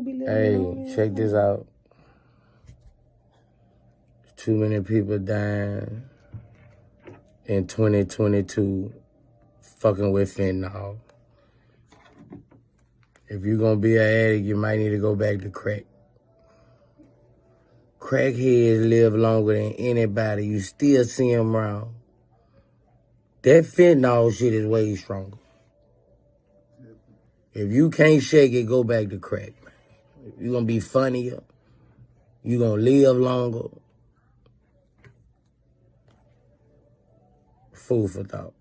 Hey, check this out. Too many people dying in 2022 fucking with fentanyl. If you're gonna be an addict, you might need to go back to crack. Crackheads live longer than anybody. You still see them around. That fentanyl shit is way stronger. If you can't shake it, go back to crack. You're gonna be funnier. You're gonna live longer. Food for thought.